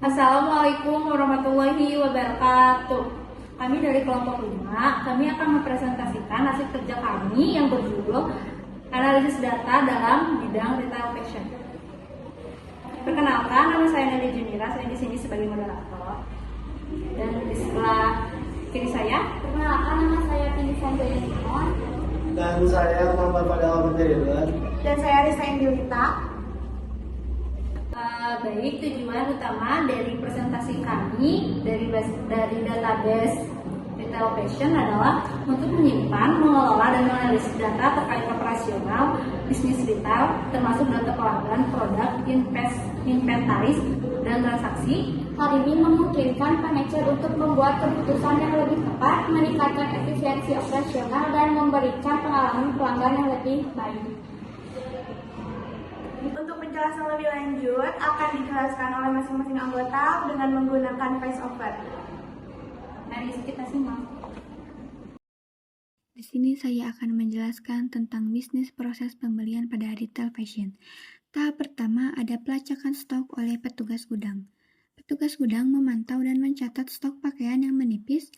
Assalamualaikum warahmatullahi wabarakatuh. Kami dari kelompok 5, kami akan mempresentasikan hasil kerja kami yang berjudul Analisis Data dalam Bidang Retail Fashion. Perkenalkan, nama saya Nelly Junira, saya di sini sebagai moderator. Dan di sebelah kiri saya, Perkenalkan, nama saya Tini Sanjaya Simon. Dan saya Muhammad Fadal Abdul. Dan saya Risa Indilita. baik, tujuan utama dari presentasi kami dari database Retail Fashion adalah untuk menyimpan, mengelola, dan menganalisis data terkait operasional bisnis retail, termasuk data pelanggan, produk, inventaris, dan transaksi. Hal ini memungkinkan manajer untuk membuat keputusan yang lebih tepat, meningkatkan efisiensi operasional, dan memberikan pengalaman pelanggan yang lebih baik. Untuk penjelasan lebih lanjut akan dijelaskan oleh masing-masing anggota dengan menggunakan voice-over. Mari kita simak. Di sini saya akan menjelaskan tentang bisnis proses pembelian pada retail fashion. Tahap pertama ada pelacakan stok oleh petugas gudang. Petugas gudang memantau dan mencatat stok pakaian yang menipis,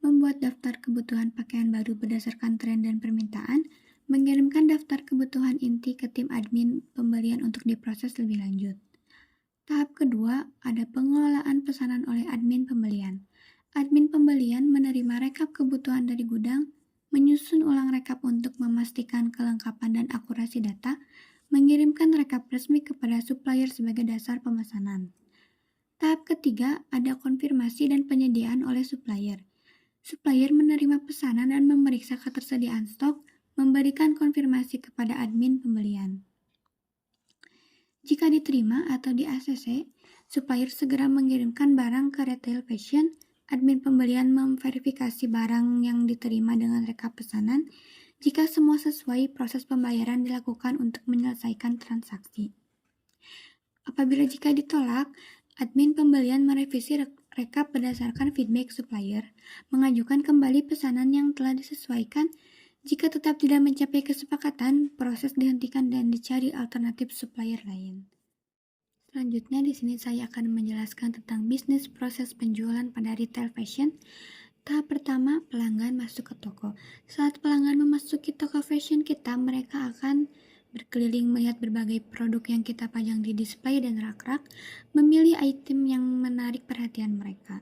membuat daftar kebutuhan pakaian baru berdasarkan tren dan permintaan, mengirimkan daftar kebutuhan inti ke tim admin pembelian untuk diproses lebih lanjut. Tahap kedua ada pengelolaan pesanan oleh admin pembelian. Admin pembelian menerima rekap kebutuhan dari gudang, menyusun ulang rekap untuk memastikan kelengkapan dan akurasi data, mengirimkan rekap resmi kepada supplier sebagai dasar pemesanan. Tahap ketiga ada konfirmasi dan penyediaan oleh supplier. Supplier menerima pesanan dan memeriksa ketersediaan stok, memberikan konfirmasi kepada admin pembelian. Jika diterima atau di ACC, supplier segera mengirimkan barang ke retail fashion. Admin pembelian memverifikasi barang yang diterima dengan rekap pesanan. Jika semua sesuai, proses pembayaran dilakukan untuk menyelesaikan transaksi. Apabila jika ditolak, admin pembelian merevisi rekap berdasarkan feedback supplier, mengajukan kembali pesanan yang telah disesuaikan. Jika tetap tidak mencapai kesepakatan, proses dihentikan dan dicari alternatif supplier lain. Selanjutnya di sini saya akan menjelaskan tentang bisnis proses penjualan pada retail fashion. Tahap pertama, pelanggan masuk ke toko. Saat pelanggan memasuki toko fashion kita, mereka akan berkeliling melihat berbagai produk yang kita pajang di display dan rak-rak, memilih item yang menarik perhatian mereka.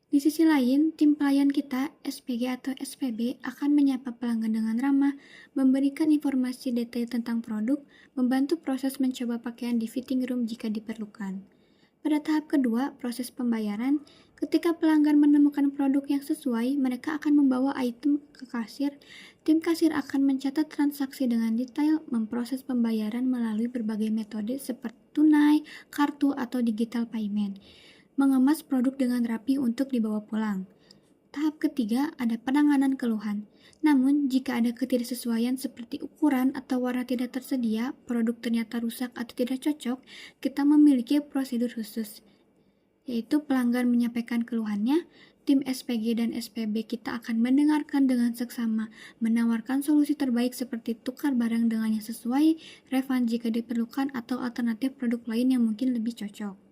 Di sisi lain, tim pelayan kita, SPG atau SPB, akan menyapa pelanggan dengan ramah, memberikan informasi detail tentang produk, membantu proses mencoba pakaian di fitting room jika diperlukan. Pada tahap kedua, proses pembayaran, ketika pelanggan menemukan produk yang sesuai, mereka akan membawa item ke kasir. Tim kasir akan mencatat transaksi dengan detail, memproses pembayaran melalui berbagai metode seperti tunai, kartu, atau digital payment. Mengemas produk dengan rapi untuk dibawa pulang. Tahap ketiga ada penanganan keluhan. Namun, jika ada ketidaksesuaian seperti ukuran atau warna tidak tersedia, produk ternyata rusak atau tidak cocok, kita memiliki prosedur khusus, yaitu pelanggan menyampaikan keluhannya, tim SPG dan SPB kita akan mendengarkan dengan seksama, menawarkan solusi terbaik seperti tukar barang dengan yang sesuai, refund jika diperlukan, atau alternatif produk lain yang mungkin lebih cocok.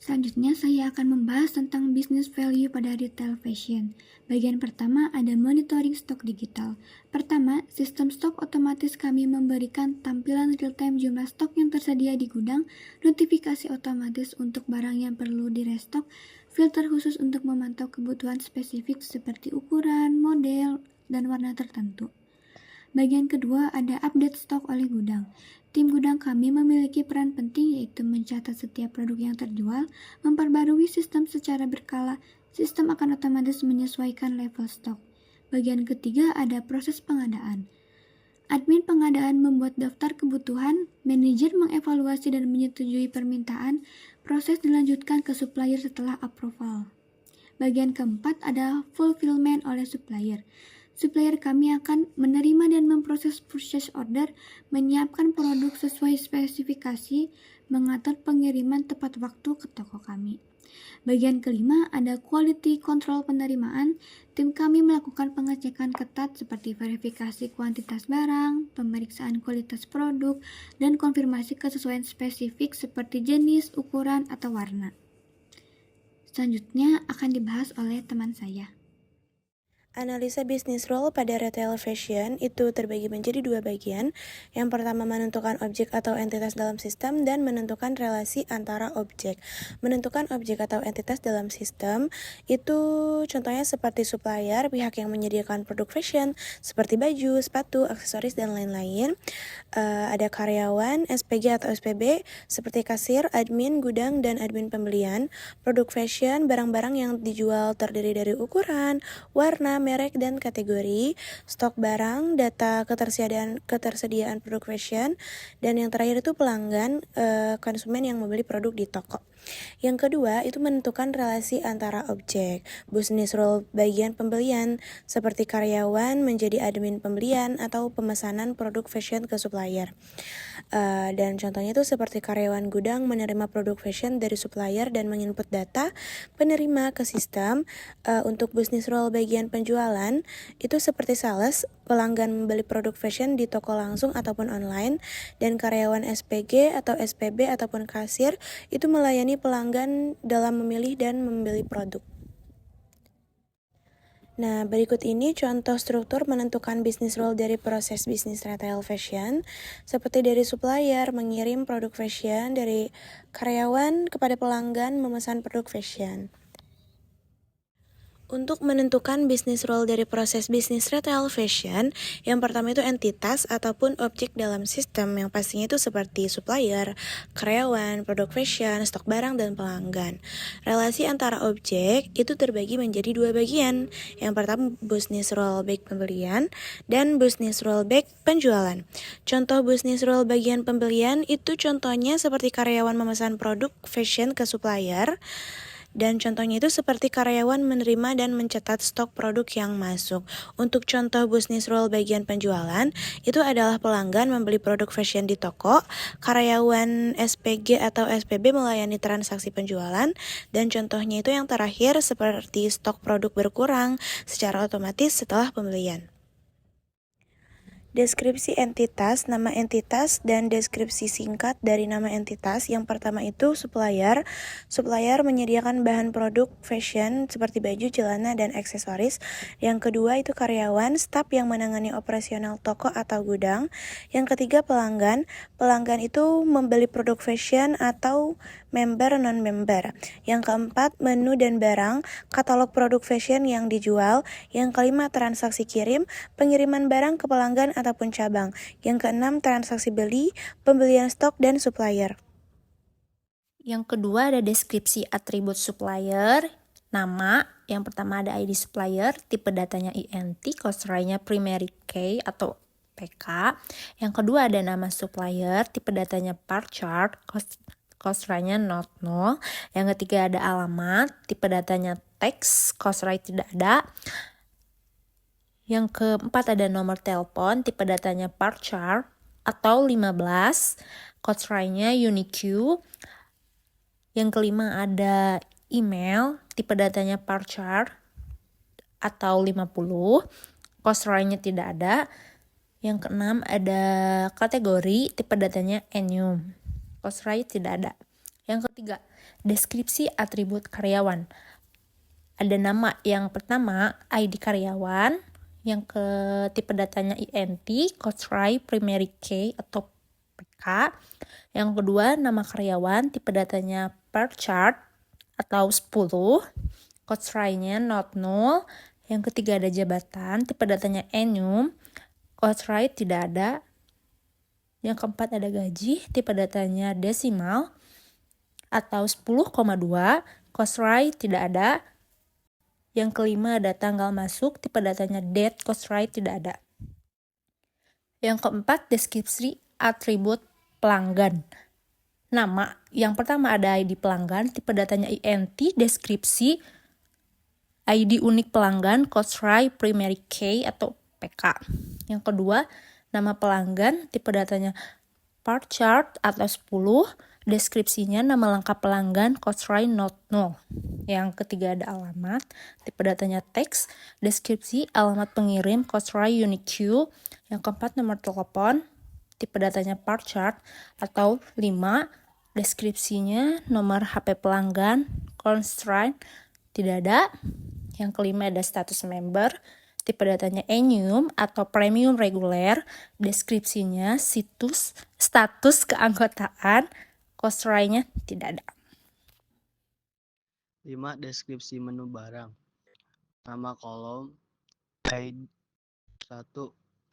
Selanjutnya, saya akan membahas tentang business value pada retail fashion. Bagian pertama ada monitoring stok digital. Pertama, sistem stok otomatis kami memberikan tampilan real-time jumlah stok yang tersedia di gudang, notifikasi otomatis untuk barang yang perlu di-restock, filter khusus untuk memantau kebutuhan spesifik seperti ukuran, model, dan warna tertentu. Bagian kedua ada update stok oleh gudang. Tim gudang kami memiliki peran penting yaitu mencatat setiap produk yang terjual, memperbarui sistem secara berkala, sistem akan otomatis menyesuaikan level stok. Bagian ketiga ada proses pengadaan. Admin pengadaan membuat daftar kebutuhan, manajer mengevaluasi dan menyetujui permintaan, proses dilanjutkan ke supplier setelah approval. Bagian keempat ada fulfillment oleh supplier. supplier kami akan menerima dan memproses purchase order, menyiapkan produk sesuai spesifikasi, mengatur pengiriman tepat waktu ke toko kami. Bagian kelima ada quality control penerimaan. Tim kami melakukan pengecekan ketat seperti verifikasi kuantitas barang, pemeriksaan kualitas produk, dan konfirmasi kesesuaian spesifik seperti jenis, ukuran, atau warna. Selanjutnya akan dibahas oleh teman saya. Analisa bisnis role pada retail fashion itu terbagi menjadi dua bagian. Yang pertama menentukan objek atau entitas dalam sistem dan menentukan relasi antara objek. Menentukan objek atau entitas dalam sistem itu contohnya seperti supplier, pihak yang menyediakan produk fashion seperti baju, sepatu, aksesoris, dan lain-lain. Ada karyawan, SPG atau SPB seperti kasir, admin, gudang, dan admin pembelian. Produk fashion, barang-barang yang dijual terdiri dari ukuran, warna, merek, dan kategori. Stok barang, data ketersediaan produk fashion, dan yang terakhir itu pelanggan, konsumen yang membeli produk di toko. Yang kedua itu menentukan relasi antara objek. Business role bagian pembelian seperti karyawan menjadi admin pembelian atau pemesanan produk fashion ke supplier. Dan contohnya itu seperti karyawan gudang menerima produk fashion dari supplier dan menginput data penerima ke sistem. Untuk business role bagian penjualan itu seperti sales, pelanggan membeli produk fashion di toko langsung ataupun online, dan karyawan SPG atau SPB ataupun kasir itu melayani pelanggan dalam memilih dan membeli produk. Nah, berikut ini contoh struktur menentukan bisnis role dari proses bisnis retail fashion, seperti dari supplier mengirim produk fashion, dari karyawan kepada pelanggan memesan produk fashion. Untuk menentukan bisnis role dari proses bisnis retail fashion, yang pertama itu entitas ataupun objek dalam sistem, yang pastinya itu seperti supplier, karyawan, produk fashion, stok barang, dan pelanggan. Relasi antara objek itu terbagi menjadi dua bagian. Yang pertama business role baik pembelian dan business role baik penjualan. Contoh business role bagian pembelian itu contohnya seperti karyawan memesan produk fashion ke supplier. Dan contohnya itu seperti karyawan menerima dan mencatat stok produk yang masuk. Untuk contoh bisnis role bagian penjualan, itu adalah pelanggan membeli produk fashion di toko, karyawan SPG atau SPB melayani transaksi penjualan, dan contohnya itu yang terakhir seperti stok produk berkurang secara otomatis setelah pembelian. Deskripsi entitas, nama entitas, dan deskripsi singkat dari nama entitas. Yang pertama itu supplier. Supplier menyediakan bahan produk fashion seperti baju, celana, dan aksesoris. Yang kedua itu karyawan, staf yang menangani operasional toko atau gudang. Yang ketiga pelanggan. Pelanggan itu membeli produk fashion atau member non-member. Yang keempat menu dan barang, katalog produk fashion yang dijual. Yang kelima transaksi kirim, pengiriman barang ke pelanggan ataupun cabang. Yang keenam transaksi beli, pembelian stok, dan supplier. Yang kedua ada deskripsi atribut supplier. Nama, yang pertama ada ID supplier, tipe datanya INT, cost line-nya primary key atau PK. Yang kedua ada nama supplier, tipe datanya part chart, cost line-nya not null. Yang ketiga ada alamat, tipe datanya text, cost line tidak ada. Yang keempat ada nomor telepon, tipe datanya part chart atau 15, cost line-nya unique. Yang kelima ada email, tipe datanya part chart atau 50, cost line-nya tidak ada. Yang keenam ada kategori, tipe datanya enum, cost line tidak ada. Yang ketiga, deskripsi atribut karyawan. Ada nama, yang pertama ID karyawan, yang ke tipe datanya INT, cost line primary key atau PK. Yang kedua nama karyawan, tipe datanya per chart atau 10, cost line-nya not null. Yang ketiga ada jabatan, tipe datanya enum, cost line tidak ada. Yang keempat ada gaji, tipe datanya desimal atau 10,2, cost line tidak ada. Yang kelima ada tanggal masuk, tipe datanya date, cost line tidak ada. Yang keempat deskripsi atribut pelanggan. Nama, yang pertama ada ID pelanggan, tipe datanya INT, deskripsi ID unik pelanggan, Costry Primary Key atau PK. Yang kedua, nama pelanggan, tipe datanya part chart atau 10, deskripsinya nama lengkap pelanggan, Costry not null. Yang ketiga ada alamat, tipe datanya teks, deskripsi alamat pengirim, Costry unique queue. Yang keempat nomor telepon, tipe datanya part chart atau 5, deskripsinya nomor HP pelanggan, constraint tidak ada. Yang kelima ada status member, tipe datanya Enum atau premium reguler, deskripsinya status keanggotaan, Costry-nya tidak ada. 5. Deskripsi menu barang. Nama kolom, ID 1.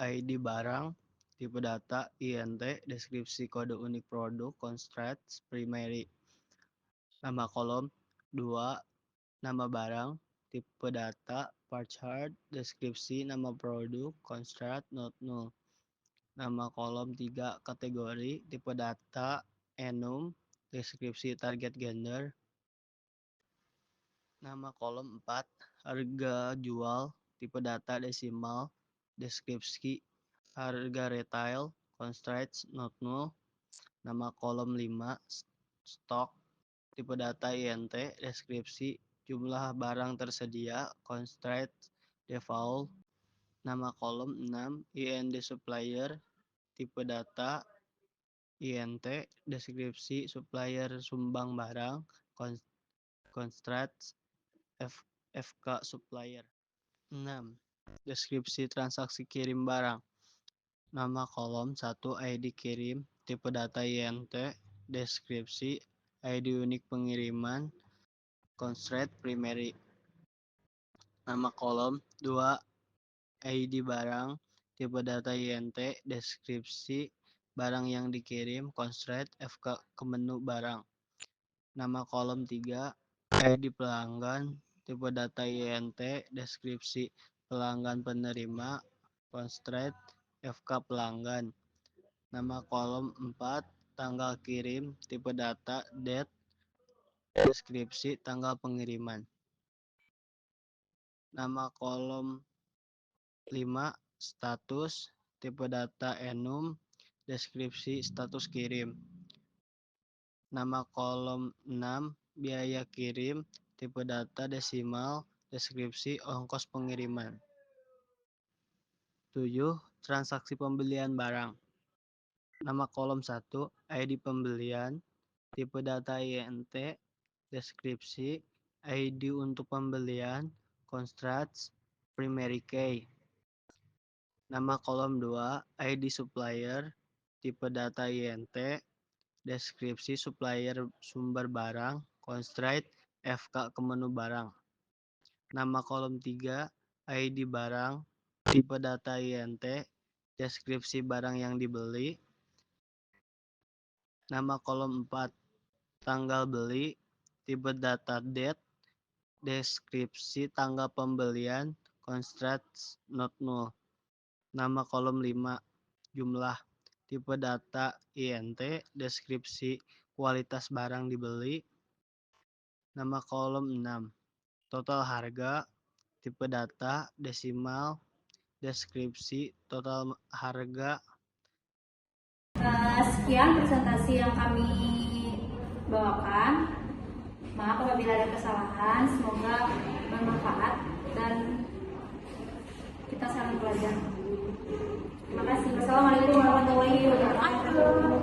ID barang, tipe data, INT, deskripsi kode unik produk, constraints, primary. Nama kolom, 2. Nama barang, tipe data, part chart, deskripsi nama produk, constraint, not null. Nama kolom 3. Kategori, tipe data, enum, deskripsi target gender. Nama kolom 4. Harga jual, tipe data desimal, deskripsi harga retail, constraints, not null. Nama kolom 5. Stok, tipe data INT, deskripsi jumlah barang tersedia, constraints, default. Nama kolom 6. IND supplier, tipe data INT, deskripsi supplier sumbang barang, constraints, FK supplier. 6. Deskripsi transaksi kirim barang. Nama kolom 1. ID kirim, tipe data INT, deskripsi ID unik pengiriman, constraint primary. Nama kolom 2. ID barang, tipe data INT, deskripsi barang yang dikirim, constraint FK ke menu barang. Nama kolom 3. ID pelanggan, tipe data INT, deskripsi pelanggan penerima, constraint FK pelanggan. Nama kolom 4. Tanggal kirim, tipe data date, deskripsi tanggal pengiriman. Nama kolom 5. Status, tipe data enum, deskripsi status kirim. Nama kolom 6. Biaya kirim, tipe data desimal, deskripsi ongkos pengiriman. 7. Transaksi pembelian barang. Nama kolom 1. ID pembelian, tipe data INT, deskripsi ID untuk pembelian, constraints, primary key. Nama kolom 2. ID supplier, tipe data INT, deskripsi supplier sumber barang, constraint FK ke menu barang. Nama kolom 3. ID barang, tipe data INT, deskripsi barang yang dibeli. Nama kolom 4. Tanggal beli, tipe data date, deskripsi tanggal pembelian, constraints not null. Nama kolom 5. Jumlah, tipe data INT, deskripsi kualitas barang dibeli. Nama kolom 6. Total harga, tipe data desimal, deskripsi total harga. Sekian presentasi yang kami bawakan. Maaf apabila ada kesalahan, semoga bermanfaat dan kita saling belajar. Terima kasih. Wassalamualaikum warahmatullahi wabarakatuh.